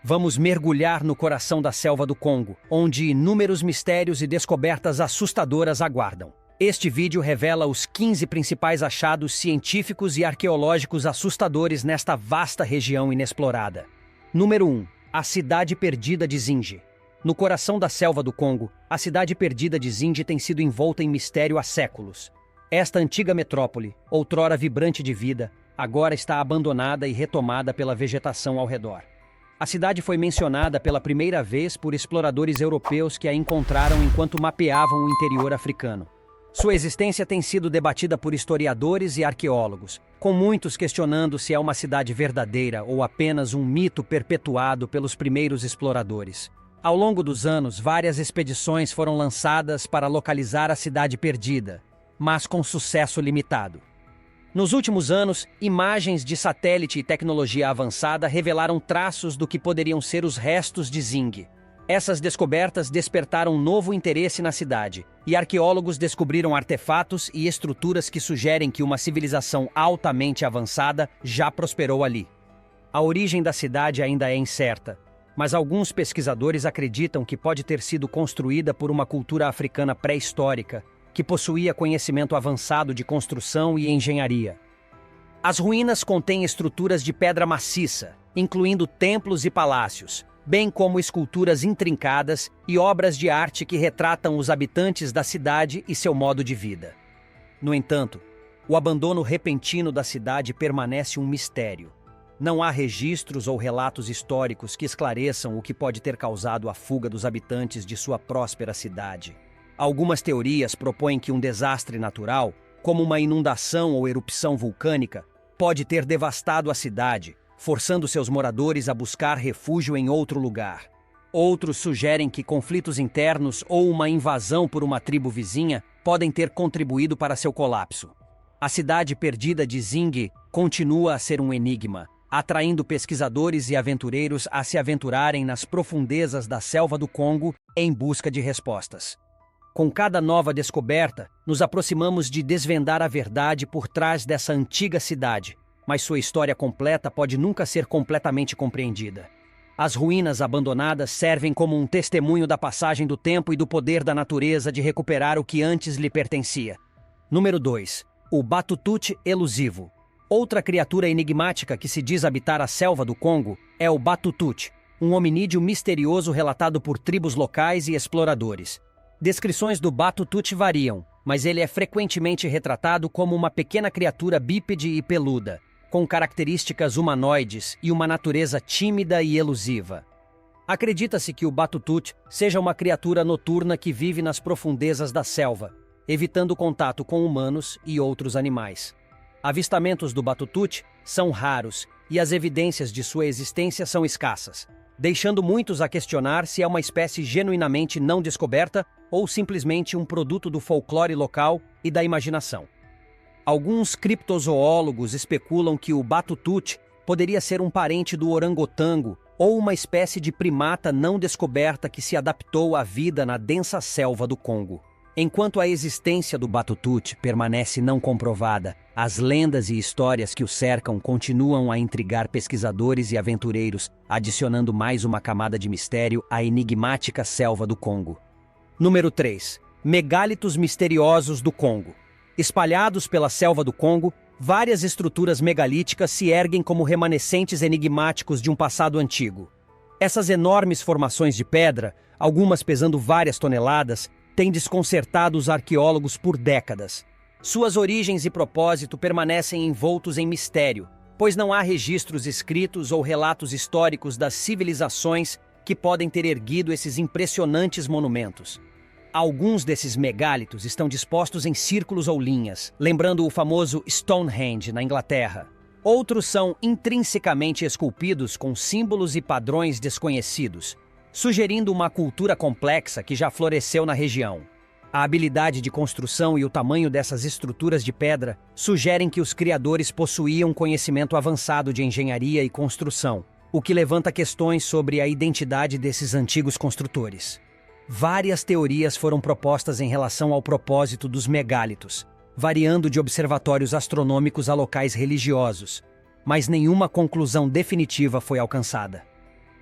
Vamos mergulhar no coração da selva do Congo, onde inúmeros mistérios e descobertas assustadoras aguardam. Este vídeo revela os 15 principais achados científicos e arqueológicos assustadores nesta vasta região inexplorada. Número 1. A Cidade Perdida de Zinji. No coração da selva do Congo, a Cidade Perdida de Zinji tem sido envolta em mistério há séculos. Esta antiga metrópole, outrora vibrante de vida, agora está abandonada e retomada pela vegetação ao redor. A cidade foi mencionada pela primeira vez por exploradores europeus que a encontraram enquanto mapeavam o interior africano. Sua existência tem sido debatida por historiadores e arqueólogos, com muitos questionando se é uma cidade verdadeira ou apenas um mito perpetuado pelos primeiros exploradores. Ao longo dos anos, várias expedições foram lançadas para localizar a cidade perdida, mas com sucesso limitado. Nos últimos anos, imagens de satélite e tecnologia avançada revelaram traços do que poderiam ser os restos de Zinji. Essas descobertas despertaram um novo interesse na cidade, e arqueólogos descobriram artefatos e estruturas que sugerem que uma civilização altamente avançada já prosperou ali. A origem da cidade ainda é incerta, mas alguns pesquisadores acreditam que pode ter sido construída por uma cultura africana pré-histórica, que possuía conhecimento avançado de construção e engenharia. As ruínas contêm estruturas de pedra maciça, incluindo templos e palácios, bem como esculturas intrincadas e obras de arte que retratam os habitantes da cidade e seu modo de vida. No entanto, o abandono repentino da cidade permanece um mistério. Não há registros ou relatos históricos que esclareçam o que pode ter causado a fuga dos habitantes de sua próspera cidade. Algumas teorias propõem que um desastre natural, como uma inundação ou erupção vulcânica, pode ter devastado a cidade, forçando seus moradores a buscar refúgio em outro lugar. Outros sugerem que conflitos internos ou uma invasão por uma tribo vizinha podem ter contribuído para seu colapso. A cidade perdida de Zinji continua a ser um enigma, atraindo pesquisadores e aventureiros a se aventurarem nas profundezas da selva do Congo em busca de respostas. Com cada nova descoberta, nos aproximamos de desvendar a verdade por trás dessa antiga cidade, mas sua história completa pode nunca ser completamente compreendida. As ruínas abandonadas servem como um testemunho da passagem do tempo e do poder da natureza de recuperar o que antes lhe pertencia. Número 2. O Batutute elusivo. Outra criatura enigmática que se diz habitar a selva do Congo é o Batutute, um hominídeo misterioso relatado por tribos locais e exploradores. Descrições do Batutute variam, mas ele é frequentemente retratado como uma pequena criatura bípede e peluda, com características humanoides e uma natureza tímida e elusiva. Acredita-se que o Batutute seja uma criatura noturna que vive nas profundezas da selva, evitando contato com humanos e outros animais. Avistamentos do Batutute são raros e as evidências de sua existência são escassas, deixando muitos a questionar se é uma espécie genuinamente não descoberta ou simplesmente um produto do folclore local e da imaginação. Alguns criptozoólogos especulam que o Batutute poderia ser um parente do orangotango ou uma espécie de primata não descoberta que se adaptou à vida na densa selva do Congo. Enquanto a existência do Batutute permanece não comprovada, as lendas e histórias que o cercam continuam a intrigar pesquisadores e aventureiros, adicionando mais uma camada de mistério à enigmática selva do Congo. Número 3. Megálitos misteriosos do Congo. Espalhados pela selva do Congo, várias estruturas megalíticas se erguem como remanescentes enigmáticos de um passado antigo. Essas enormes formações de pedra, algumas pesando várias toneladas, têm desconcertado os arqueólogos por décadas. Suas origens e propósito permanecem envoltos em mistério, pois não há registros escritos ou relatos históricos das civilizações que podem ter erguido esses impressionantes monumentos. Alguns desses megálitos estão dispostos em círculos ou linhas, lembrando o famoso Stonehenge na Inglaterra. Outros são intrinsecamente esculpidos com símbolos e padrões desconhecidos, sugerindo uma cultura complexa que já floresceu na região. A habilidade de construção e o tamanho dessas estruturas de pedra sugerem que os criadores possuíam conhecimento avançado de engenharia e construção, o que levanta questões sobre a identidade desses antigos construtores. Várias teorias foram propostas em relação ao propósito dos megálitos, variando de observatórios astronômicos a locais religiosos, mas nenhuma conclusão definitiva foi alcançada.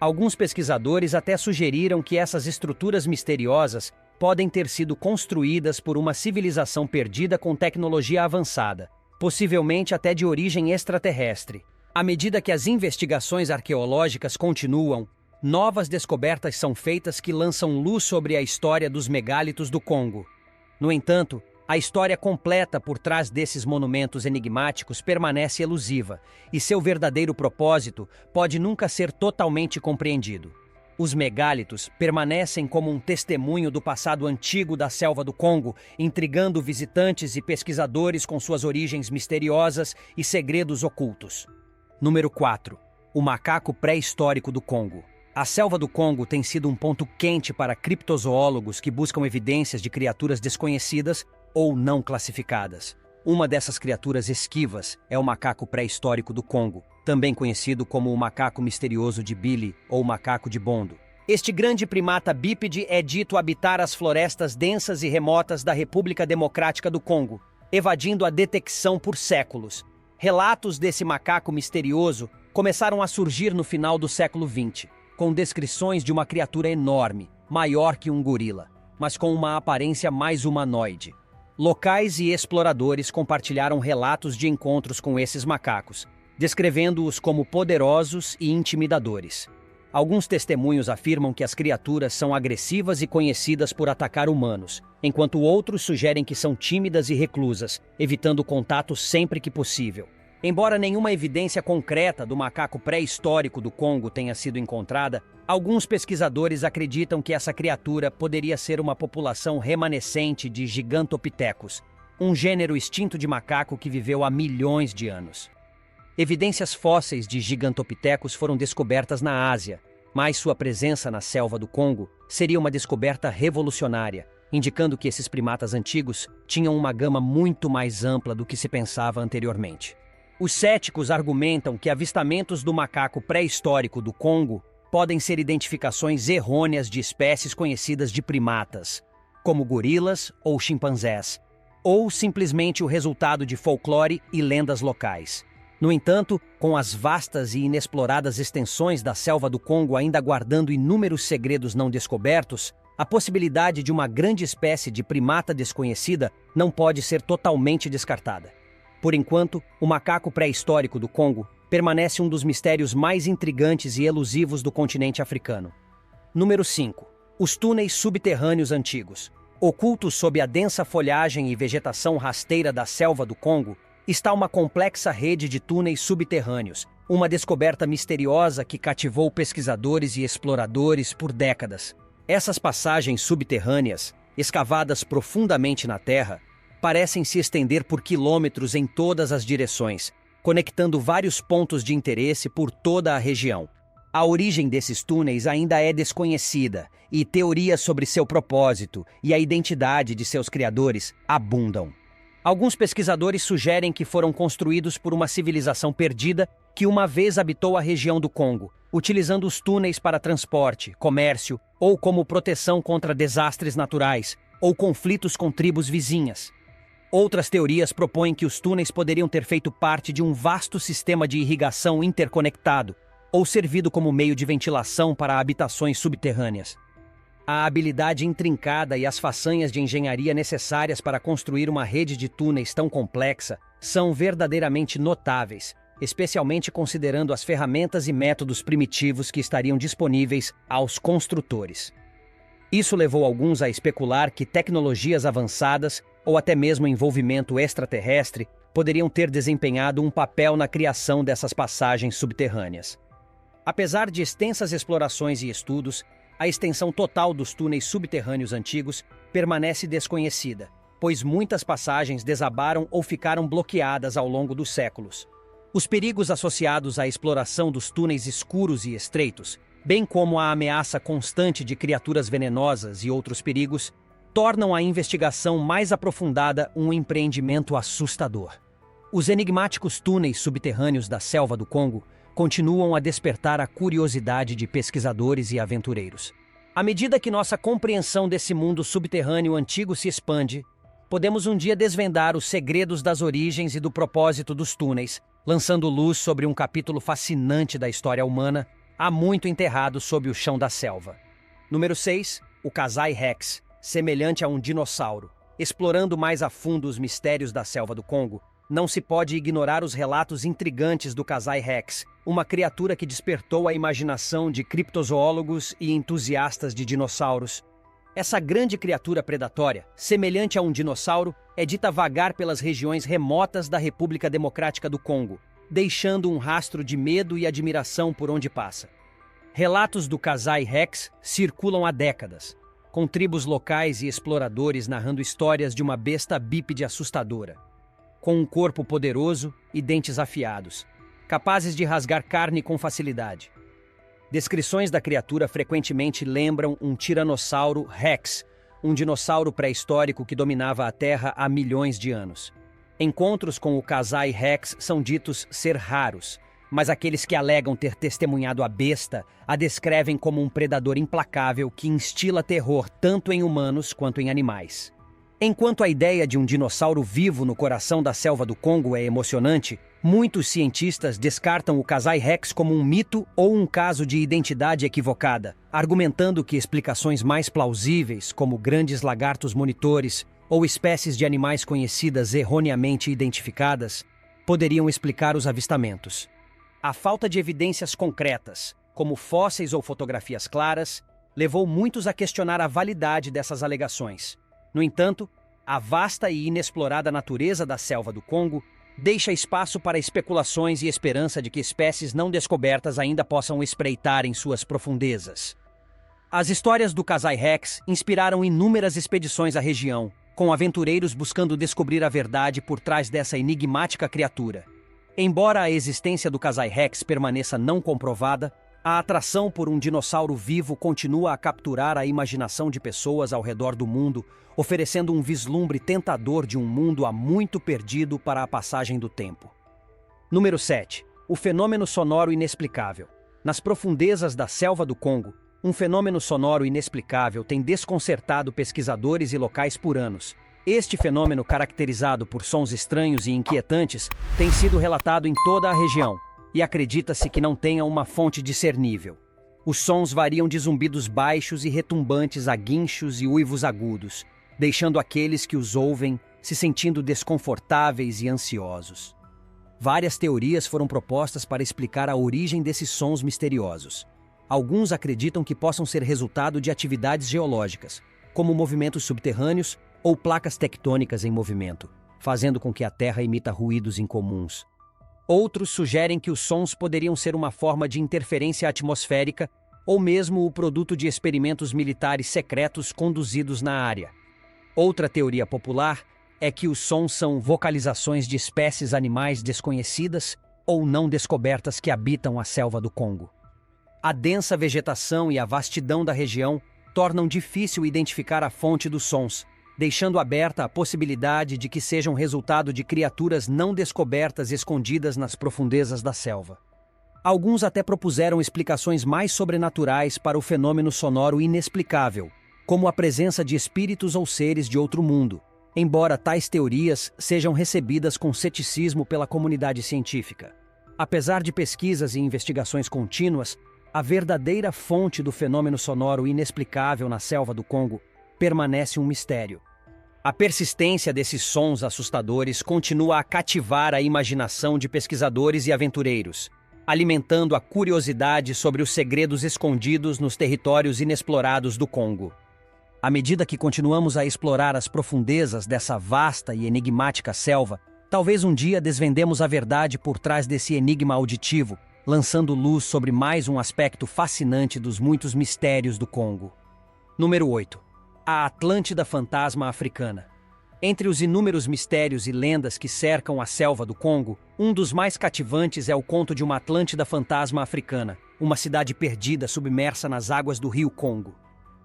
Alguns pesquisadores até sugeriram que essas estruturas misteriosas podem ter sido construídas por uma civilização perdida com tecnologia avançada, possivelmente até de origem extraterrestre. À medida que as investigações arqueológicas continuam, novas descobertas são feitas que lançam luz sobre a história dos megálitos do Congo. No entanto, a história completa por trás desses monumentos enigmáticos permanece elusiva, e seu verdadeiro propósito pode nunca ser totalmente compreendido. Os megálitos permanecem como um testemunho do passado antigo da selva do Congo, intrigando visitantes e pesquisadores com suas origens misteriosas e segredos ocultos. Número 4. O macaco pré-histórico do Congo. A selva do Congo tem sido um ponto quente para criptozoólogos que buscam evidências de criaturas desconhecidas ou não classificadas. Uma dessas criaturas esquivas é o macaco pré-histórico do Congo, também conhecido como o macaco misterioso de Billy ou macaco de Bondo. Este grande primata bípede é dito habitar as florestas densas e remotas da República Democrática do Congo, evadindo a detecção por séculos. Relatos desse macaco misterioso começaram a surgir no final do século XX, com descrições de uma criatura enorme, maior que um gorila, mas com uma aparência mais humanoide. Locais e exploradores compartilharam relatos de encontros com esses macacos, descrevendo-os como poderosos e intimidadores. Alguns testemunhos afirmam que as criaturas são agressivas e conhecidas por atacar humanos, enquanto outros sugerem que são tímidas e reclusas, evitando contato sempre que possível. Embora nenhuma evidência concreta do macaco pré-histórico do Congo tenha sido encontrada, alguns pesquisadores acreditam que essa criatura poderia ser uma população remanescente de Gigantopithecus, um gênero extinto de macaco que viveu há milhões de anos. Evidências fósseis de Gigantopithecus foram descobertas na Ásia, mas sua presença na selva do Congo seria uma descoberta revolucionária, indicando que esses primatas antigos tinham uma gama muito mais ampla do que se pensava anteriormente. Os céticos argumentam que avistamentos do macaco pré-histórico do Congo podem ser identificações errôneas de espécies conhecidas de primatas, como gorilas ou chimpanzés, ou simplesmente o resultado de folclore e lendas locais. No entanto, com as vastas e inexploradas extensões da selva do Congo ainda guardando inúmeros segredos não descobertos, a possibilidade de uma grande espécie de primata desconhecida não pode ser totalmente descartada. Por enquanto, o macaco pré-histórico do Congo permanece um dos mistérios mais intrigantes e elusivos do continente africano. Número 5. Os túneis subterrâneos antigos. Ocultos sob a densa folhagem e vegetação rasteira da selva do Congo, está uma complexa rede de túneis subterrâneos, uma descoberta misteriosa que cativou pesquisadores e exploradores por décadas. Essas passagens subterrâneas, escavadas profundamente na terra, parecem se estender por quilômetros em todas as direções, conectando vários pontos de interesse por toda a região. A origem desses túneis ainda é desconhecida, e teorias sobre seu propósito e a identidade de seus criadores abundam. Alguns pesquisadores sugerem que foram construídos por uma civilização perdida que uma vez habitou a região do Congo, utilizando os túneis para transporte, comércio ou como proteção contra desastres naturais ou conflitos com tribos vizinhas. Outras teorias propõem que os túneis poderiam ter feito parte de um vasto sistema de irrigação interconectado ou servido como meio de ventilação para habitações subterrâneas. A habilidade intrincada e as façanhas de engenharia necessárias para construir uma rede de túneis tão complexa são verdadeiramente notáveis, especialmente considerando as ferramentas e métodos primitivos que estariam disponíveis aos construtores. Isso levou alguns a especular que tecnologias avançadas ou até mesmo envolvimento extraterrestre poderiam ter desempenhado um papel na criação dessas passagens subterrâneas. Apesar de extensas explorações e estudos, a extensão total dos túneis subterrâneos antigos permanece desconhecida, pois muitas passagens desabaram ou ficaram bloqueadas ao longo dos séculos. Os perigos associados à exploração dos túneis escuros e estreitos, bem como a ameaça constante de criaturas venenosas e outros perigos, tornam a investigação mais aprofundada um empreendimento assustador. Os enigmáticos túneis subterrâneos da selva do Congo continuam a despertar a curiosidade de pesquisadores e aventureiros. À medida que nossa compreensão desse mundo subterrâneo antigo se expande, podemos um dia desvendar os segredos das origens e do propósito dos túneis, lançando luz sobre um capítulo fascinante da história humana, há muito enterrado sob o chão da selva. Número 6. O Kasai Rex, semelhante a um dinossauro. Explorando mais a fundo os mistérios da selva do Congo, não se pode ignorar os relatos intrigantes do Kasai Rex, uma criatura que despertou a imaginação de criptozoólogos e entusiastas de dinossauros. Essa grande criatura predatória, semelhante a um dinossauro, é dita vagar pelas regiões remotas da República Democrática do Congo, deixando um rastro de medo e admiração por onde passa. Relatos do Kasai Rex circulam há décadas, com tribos locais e exploradores narrando histórias de uma besta bípede assustadora, com um corpo poderoso e dentes afiados, capazes de rasgar carne com facilidade. Descrições da criatura frequentemente lembram um Tiranossauro Rex, um dinossauro pré-histórico que dominava a Terra há milhões de anos. Encontros com o Kasai Rex são ditos ser raros, mas aqueles que alegam ter testemunhado a besta a descrevem como um predador implacável que instila terror tanto em humanos quanto em animais. Enquanto a ideia de um dinossauro vivo no coração da selva do Congo é emocionante, muitos cientistas descartam o Kasai Rex como um mito ou um caso de identidade equivocada, argumentando que explicações mais plausíveis, como grandes lagartos monitores ou espécies de animais conhecidas erroneamente identificadas, poderiam explicar os avistamentos. A falta de evidências concretas, como fósseis ou fotografias claras, levou muitos a questionar a validade dessas alegações. No entanto, a vasta e inexplorada natureza da selva do Congo deixa espaço para especulações e esperança de que espécies não descobertas ainda possam espreitar em suas profundezas. As histórias do Kasai Rex inspiraram inúmeras expedições à região, com aventureiros buscando descobrir a verdade por trás dessa enigmática criatura. Embora a existência do Kasai Rex permaneça não comprovada, a atração por um dinossauro vivo continua a capturar a imaginação de pessoas ao redor do mundo, oferecendo um vislumbre tentador de um mundo há muito perdido para a passagem do tempo. Número 7. O fenômeno sonoro inexplicável. Nas profundezas da selva do Congo, um fenômeno sonoro inexplicável tem desconcertado pesquisadores e locais por anos. Este fenômeno, caracterizado por sons estranhos e inquietantes, tem sido relatado em toda a região, e acredita-se que não tenha uma fonte discernível. Os sons variam de zumbidos baixos e retumbantes a guinchos e uivos agudos, deixando aqueles que os ouvem se sentindo desconfortáveis e ansiosos. Várias teorias foram propostas para explicar a origem desses sons misteriosos. Alguns acreditam que possam ser resultado de atividades geológicas, como movimentos subterrâneos ou placas tectônicas em movimento, fazendo com que a Terra emita ruídos incomuns. Outros sugerem que os sons poderiam ser uma forma de interferência atmosférica ou mesmo o produto de experimentos militares secretos conduzidos na área. Outra teoria popular é que os sons são vocalizações de espécies animais desconhecidas ou não descobertas que habitam a selva do Congo. A densa vegetação e a vastidão da região tornam difícil identificar a fonte dos sons, deixando aberta a possibilidade de que sejam resultado de criaturas não descobertas escondidas nas profundezas da selva. Alguns até propuseram explicações mais sobrenaturais para o fenômeno sonoro inexplicável, como a presença de espíritos ou seres de outro mundo, embora tais teorias sejam recebidas com ceticismo pela comunidade científica. Apesar de pesquisas e investigações contínuas, a verdadeira fonte do fenômeno sonoro inexplicável na selva do Congo permanece um mistério. A persistência desses sons assustadores continua a cativar a imaginação de pesquisadores e aventureiros, alimentando a curiosidade sobre os segredos escondidos nos territórios inexplorados do Congo. À medida que continuamos a explorar as profundezas dessa vasta e enigmática selva, talvez um dia desvendemos a verdade por trás desse enigma auditivo, lançando luz sobre mais um aspecto fascinante dos muitos mistérios do Congo. Número 8. A Atlântida Fantasma Africana. Entre os inúmeros mistérios e lendas que cercam a selva do Congo, um dos mais cativantes é o conto de uma Atlântida fantasma africana, uma cidade perdida submersa nas águas do rio Congo.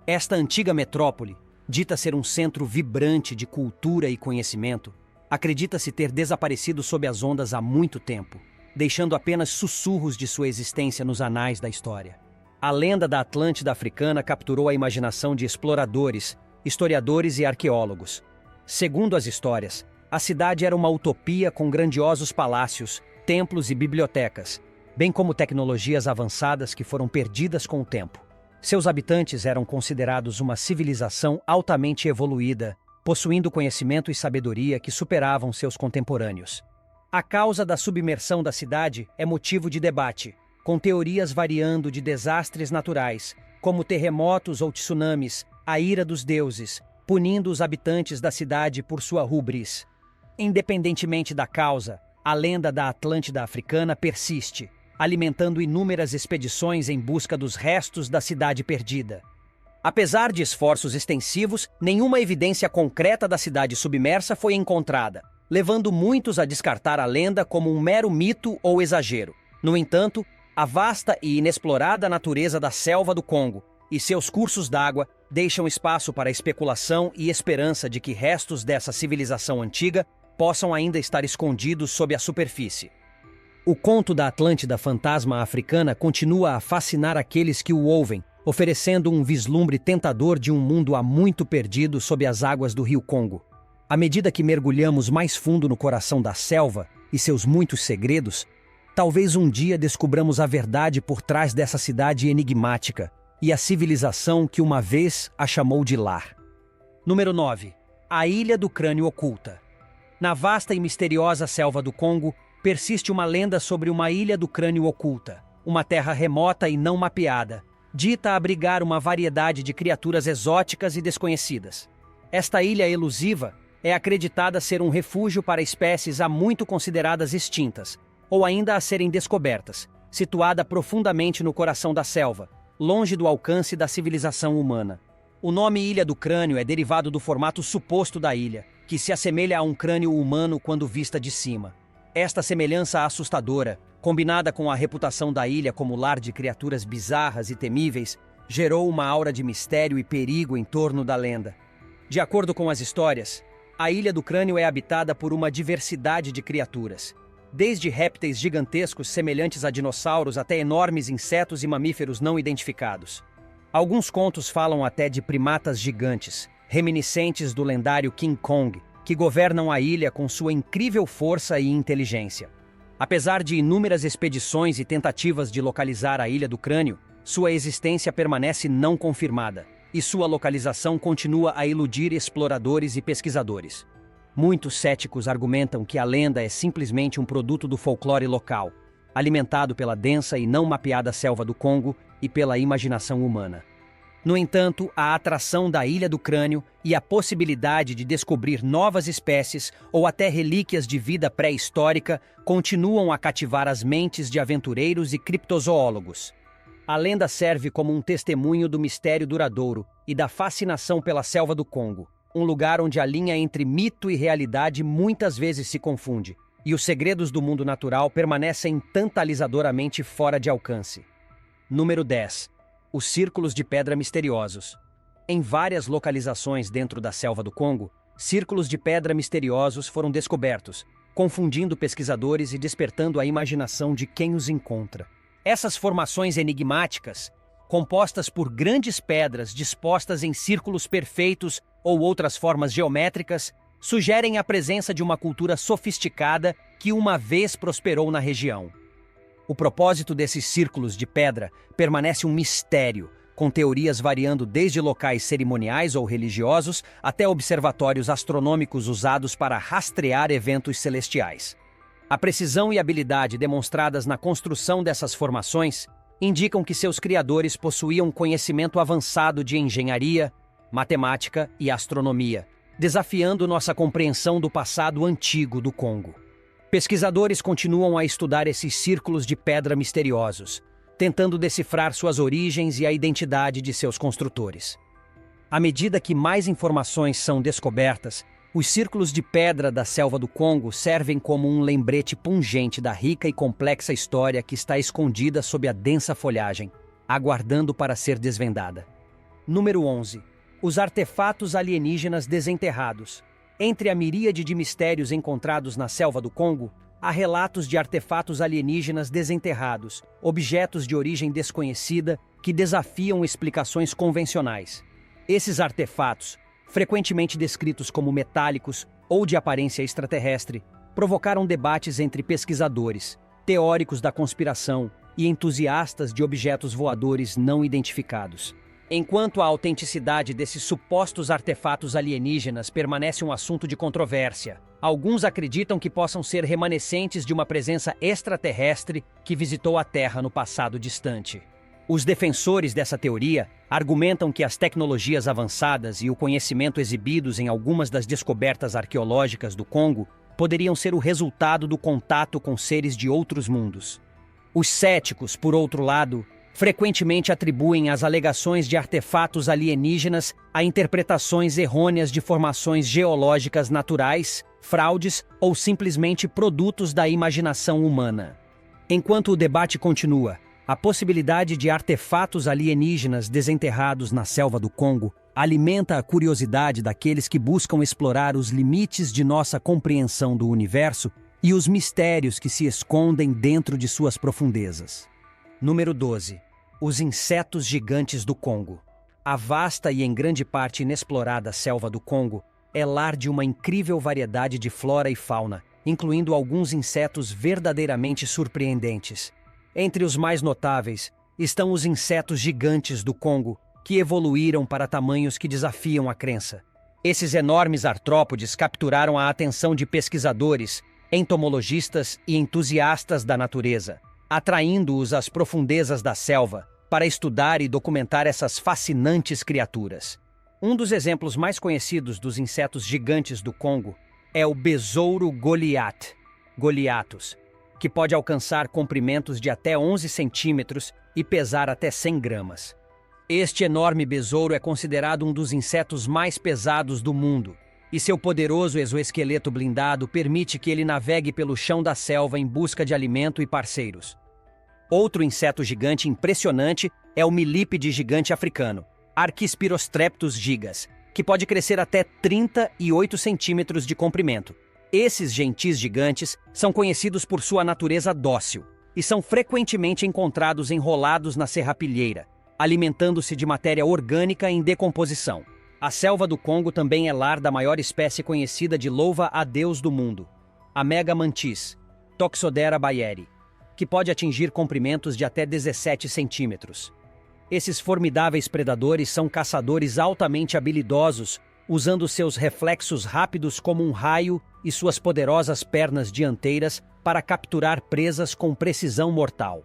Esta antiga metrópole, dita ser um centro vibrante de cultura e conhecimento, acredita-se ter desaparecido sob as ondas há muito tempo, deixando apenas sussurros de sua existência nos anais da história. A lenda da Atlântida africana capturou a imaginação de exploradores, historiadores e arqueólogos. Segundo as histórias, a cidade era uma utopia com grandiosos palácios, templos e bibliotecas, bem como tecnologias avançadas que foram perdidas com o tempo. Seus habitantes eram considerados uma civilização altamente evoluída, possuindo conhecimento e sabedoria que superavam seus contemporâneos. A causa da submersão da cidade é motivo de debate, com teorias variando de desastres naturais, como terremotos ou tsunamis, à ira dos deuses, punindo os habitantes da cidade por sua hubris. Independentemente da causa, a lenda da Atlântida africana persiste, alimentando inúmeras expedições em busca dos restos da cidade perdida. Apesar de esforços extensivos, nenhuma evidência concreta da cidade submersa foi encontrada, levando muitos a descartar a lenda como um mero mito ou exagero. No entanto, a vasta e inexplorada natureza da selva do Congo e seus cursos d'água deixam espaço para a especulação e esperança de que restos dessa civilização antiga possam ainda estar escondidos sob a superfície. O conto da Atlântida fantasma africana continua a fascinar aqueles que o ouvem, oferecendo um vislumbre tentador de um mundo há muito perdido sob as águas do rio Congo. À medida que mergulhamos mais fundo no coração da selva e seus muitos segredos, talvez um dia descubramos a verdade por trás dessa cidade enigmática e a civilização que uma vez a chamou de lar. Número 9. A Ilha do Crânio Oculta. Na vasta e misteriosa selva do Congo, persiste uma lenda sobre uma Ilha do Crânio Oculta, uma terra remota e não mapeada, dita abrigar uma variedade de criaturas exóticas e desconhecidas. Esta ilha elusiva é acreditada ser um refúgio para espécies há muito consideradas extintas, ou ainda a serem descobertas, situada profundamente no coração da selva, longe do alcance da civilização humana. O nome Ilha do Crânio é derivado do formato suposto da ilha, que se assemelha a um crânio humano quando vista de cima. Esta semelhança assustadora, combinada com a reputação da ilha como lar de criaturas bizarras e temíveis, gerou uma aura de mistério e perigo em torno da lenda. De acordo com as histórias, a Ilha do Crânio é habitada por uma diversidade de criaturas, desde répteis gigantescos semelhantes a dinossauros até enormes insetos e mamíferos não identificados. Alguns contos falam até de primatas gigantes, reminiscentes do lendário King Kong, que governam a ilha com sua incrível força e inteligência. Apesar de inúmeras expedições e tentativas de localizar a Ilha do Crânio, sua existência permanece não confirmada, e sua localização continua a iludir exploradores e pesquisadores. Muitos céticos argumentam que a lenda é simplesmente um produto do folclore local, alimentado pela densa e não mapeada selva do Congo e pela imaginação humana. No entanto, a atração da Ilha do Crânio e a possibilidade de descobrir novas espécies ou até relíquias de vida pré-histórica continuam a cativar as mentes de aventureiros e criptozoólogos. A lenda serve como um testemunho do mistério duradouro e da fascinação pela selva do Congo, um lugar onde a linha entre mito e realidade muitas vezes se confunde, e os segredos do mundo natural permanecem tantalizadoramente fora de alcance. Número 10. Os Círculos de Pedra Misteriosos. Em várias localizações dentro da selva do Congo, círculos de pedra misteriosos foram descobertos, confundindo pesquisadores e despertando a imaginação de quem os encontra. Essas formações enigmáticas, compostas por grandes pedras dispostas em círculos perfeitos ou outras formas geométricas, sugerem a presença de uma cultura sofisticada que uma vez prosperou na região. O propósito desses círculos de pedra permanece um mistério, com teorias variando desde locais cerimoniais ou religiosos até observatórios astronômicos usados para rastrear eventos celestiais. A precisão e habilidade demonstradas na construção dessas formações indicam que seus criadores possuíam conhecimento avançado de engenharia, matemática e astronomia, desafiando nossa compreensão do passado antigo do Congo. Pesquisadores continuam a estudar esses círculos de pedra misteriosos, tentando decifrar suas origens e a identidade de seus construtores. À medida que mais informações são descobertas, os círculos de pedra da selva do Congo servem como um lembrete pungente da rica e complexa história que está escondida sob a densa folhagem, aguardando para ser desvendada. Número 11. Os artefatos alienígenas desenterrados. Entre a miríade de mistérios encontrados na selva do Congo, há relatos de artefatos alienígenas desenterrados, objetos de origem desconhecida que desafiam explicações convencionais. Esses artefatos, frequentemente descritos como metálicos ou de aparência extraterrestre, provocaram debates entre pesquisadores, teóricos da conspiração e entusiastas de objetos voadores não identificados. Enquanto a autenticidade desses supostos artefatos alienígenas permanece um assunto de controvérsia, alguns acreditam que possam ser remanescentes de uma presença extraterrestre que visitou a Terra no passado distante. Os defensores dessa teoria argumentam que as tecnologias avançadas e o conhecimento exibidos em algumas das descobertas arqueológicas do Congo poderiam ser o resultado do contato com seres de outros mundos. Os céticos, por outro lado, frequentemente atribuem as alegações de artefatos alienígenas a interpretações errôneas de formações geológicas naturais, fraudes ou simplesmente produtos da imaginação humana. Enquanto o debate continua, a possibilidade de artefatos alienígenas desenterrados na selva do Congo alimenta a curiosidade daqueles que buscam explorar os limites de nossa compreensão do universo e os mistérios que se escondem dentro de suas profundezas. Número 12. Os insetos gigantes do Congo. A vasta e em grande parte inexplorada selva do Congo é lar de uma incrível variedade de flora e fauna, incluindo alguns insetos verdadeiramente surpreendentes. Entre os mais notáveis estão os insetos gigantes do Congo, que evoluíram para tamanhos que desafiam a crença. Esses enormes artrópodes capturaram a atenção de pesquisadores, entomologistas e entusiastas da natureza, atraindo-os às profundezas da selva para estudar e documentar essas fascinantes criaturas. Um dos exemplos mais conhecidos dos insetos gigantes do Congo é o besouro Goliathus, que pode alcançar comprimentos de até 11 centímetros e pesar até 100 gramas. Este enorme besouro é considerado um dos insetos mais pesados do mundo, e seu poderoso exoesqueleto blindado permite que ele navegue pelo chão da selva em busca de alimento e parceiros. Outro inseto gigante impressionante é o milípede gigante africano, Arquispirostreptus gigas, que pode crescer até 38 centímetros de comprimento. Esses gentis gigantes são conhecidos por sua natureza dócil e são frequentemente encontrados enrolados na serrapilheira, alimentando-se de matéria orgânica em decomposição. A selva do Congo também é lar da maior espécie conhecida de louva-a-Deus do mundo, a Megamantis, Toxodera bayeri, que pode atingir comprimentos de até 17 centímetros. Esses formidáveis predadores são caçadores altamente habilidosos, usando seus reflexos rápidos como um raio e suas poderosas pernas dianteiras para capturar presas com precisão mortal.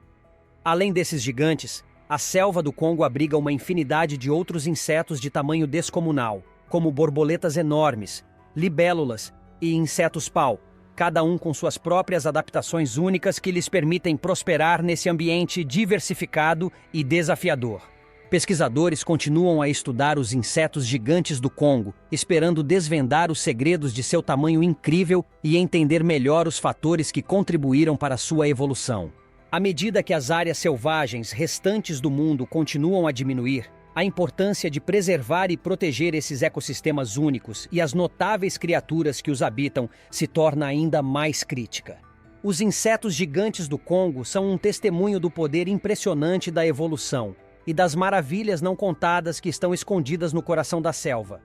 Além desses gigantes, a selva do Congo abriga uma infinidade de outros insetos de tamanho descomunal, como borboletas enormes, libélulas e insetos-pau, cada um com suas próprias adaptações únicas que lhes permitem prosperar nesse ambiente diversificado e desafiador. Pesquisadores continuam a estudar os insetos gigantes do Congo, esperando desvendar os segredos de seu tamanho incrível e entender melhor os fatores que contribuíram para sua evolução. À medida que as áreas selvagens restantes do mundo continuam a diminuir, a importância de preservar e proteger esses ecossistemas únicos e as notáveis criaturas que os habitam se torna ainda mais crítica. Os insetos gigantes do Congo são um testemunho do poder impressionante da evolução e das maravilhas não contadas que estão escondidas no coração da selva.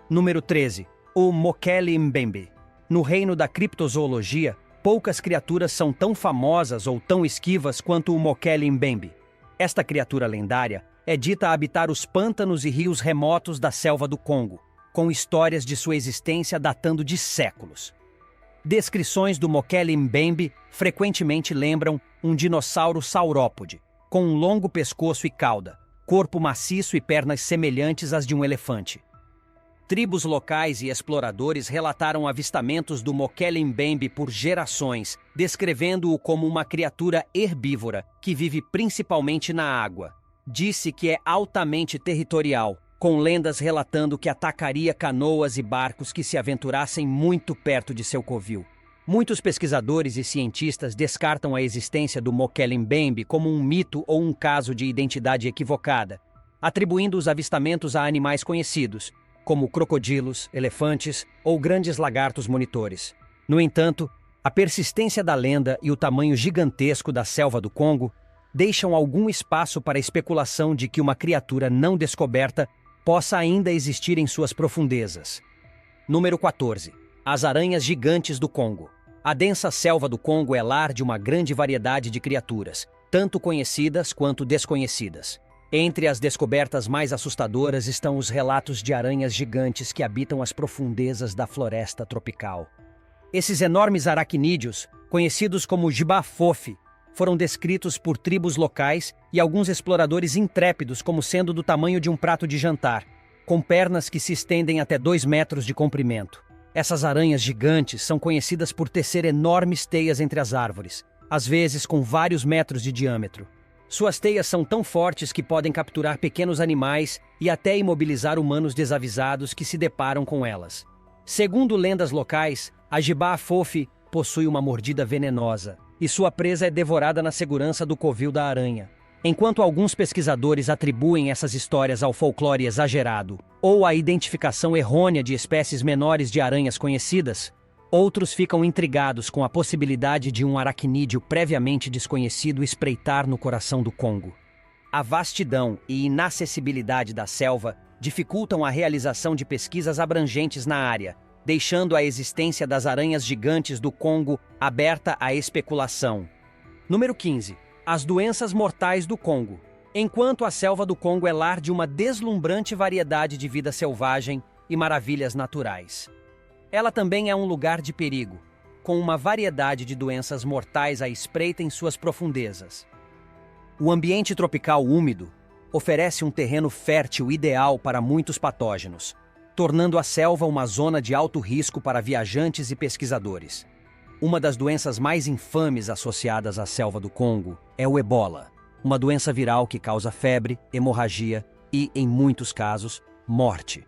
Número 13. O Mokele Mbembe. No reino da criptozoologia, poucas criaturas são tão famosas ou tão esquivas quanto o Mokele Mbembe. Esta criatura lendária é dita habitar os pântanos e rios remotos da selva do Congo, com histórias de sua existência datando de séculos. Descrições do Mokele Mbembe frequentemente lembram um dinossauro saurópode, com um longo pescoço e cauda, corpo maciço e pernas semelhantes às de um elefante. Tribos locais e exploradores relataram avistamentos do Mokele Mbembe por gerações, descrevendo-o como uma criatura herbívora que vive principalmente na água. Disse que é altamente territorial, com lendas relatando que atacaria canoas e barcos que se aventurassem muito perto de seu covil. Muitos pesquisadores e cientistas descartam a existência do Mokele Mbembe como um mito ou um caso de identidade equivocada, atribuindo os avistamentos a animais conhecidos, como crocodilos, elefantes ou grandes lagartos monitores. No entanto, a persistência da lenda e o tamanho gigantesco da selva do Congo deixam algum espaço para a especulação de que uma criatura não descoberta possa ainda existir em suas profundezas. Número 14. As aranhas gigantes do Congo. A densa selva do Congo é lar de uma grande variedade de criaturas, tanto conhecidas quanto desconhecidas. Entre as descobertas mais assustadoras estão os relatos de aranhas gigantes que habitam as profundezas da floresta tropical. Esses enormes aracnídeos, conhecidos como jibafofi, foram descritos por tribos locais e alguns exploradores intrépidos como sendo do tamanho de um prato de jantar, com pernas que se estendem até 2 metros de comprimento. Essas aranhas gigantes são conhecidas por tecer enormes teias entre as árvores, às vezes com vários metros de diâmetro. Suas teias são tão fortes que podem capturar pequenos animais e até imobilizar humanos desavisados que se deparam com elas. Segundo lendas locais, a jibafofi possui uma mordida venenosa, e sua presa é devorada na segurança do covil da aranha. Enquanto alguns pesquisadores atribuem essas histórias ao folclore exagerado ou à identificação errônea de espécies menores de aranhas conhecidas, outros ficam intrigados com a possibilidade de um aracnídeo previamente desconhecido espreitar no coração do Congo. A vastidão e inacessibilidade da selva dificultam a realização de pesquisas abrangentes na área, deixando a existência das aranhas gigantes do Congo aberta à especulação. Número 15. As doenças mortais do Congo. Enquanto a selva do Congo é lar de uma deslumbrante variedade de vida selvagem e maravilhas naturais, ela também é um lugar de perigo, com uma variedade de doenças mortais à espreita em suas profundezas. O ambiente tropical úmido oferece um terreno fértil ideal para muitos patógenos, tornando a selva uma zona de alto risco para viajantes e pesquisadores. Uma das doenças mais infames associadas à selva do Congo é o ebola, uma doença viral que causa febre, hemorragia e, em muitos casos, morte.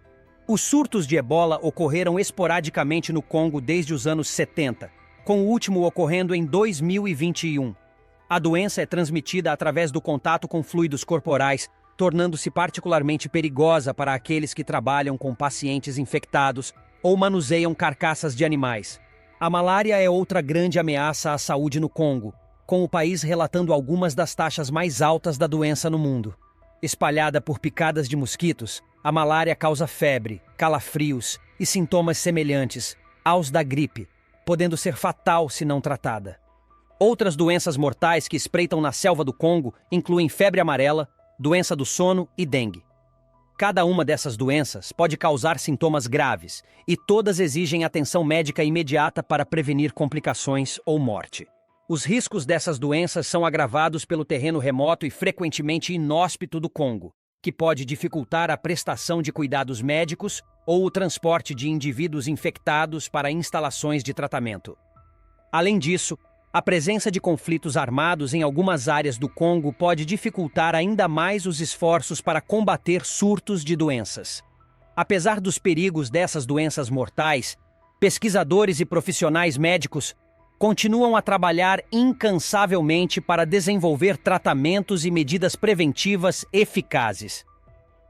Os surtos de ebola ocorreram esporadicamente no Congo desde os anos 70, com o último ocorrendo em 2021. A doença é transmitida através do contato com fluidos corporais, tornando-se particularmente perigosa para aqueles que trabalham com pacientes infectados ou manuseiam carcaças de animais. A malária é outra grande ameaça à saúde no Congo, com o país relatando algumas das taxas mais altas da doença no mundo. Espalhada por picadas de mosquitos, a malária causa febre, calafrios e sintomas semelhantes aos da gripe, podendo ser fatal se não tratada. Outras doenças mortais que espreitam na selva do Congo incluem febre amarela, doença do sono e dengue. Cada uma dessas doenças pode causar sintomas graves e todas exigem atenção médica imediata para prevenir complicações ou morte. Os riscos dessas doenças são agravados pelo terreno remoto e frequentemente inóspito do Congo, que pode dificultar a prestação de cuidados médicos ou o transporte de indivíduos infectados para instalações de tratamento. Além disso, a presença de conflitos armados em algumas áreas do Congo pode dificultar ainda mais os esforços para combater surtos de doenças. Apesar dos perigos dessas doenças mortais, pesquisadores e profissionais médicos continuam a trabalhar incansavelmente para desenvolver tratamentos e medidas preventivas eficazes.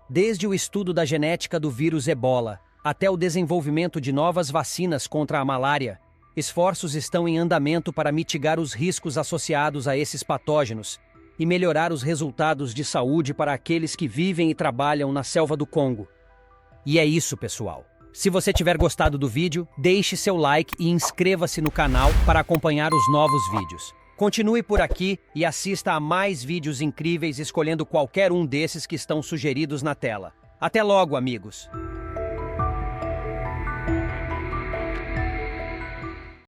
Desde o estudo da genética do vírus Ebola até o desenvolvimento de novas vacinas contra a malária, esforços estão em andamento para mitigar os riscos associados a esses patógenos e melhorar os resultados de saúde para aqueles que vivem e trabalham na selva do Congo. E é isso, pessoal. Se você tiver gostado do vídeo, deixe seu like e inscreva-se no canal para acompanhar os novos vídeos. Continue por aqui e assista a mais vídeos incríveis escolhendo qualquer um desses que estão sugeridos na tela. Até logo, amigos!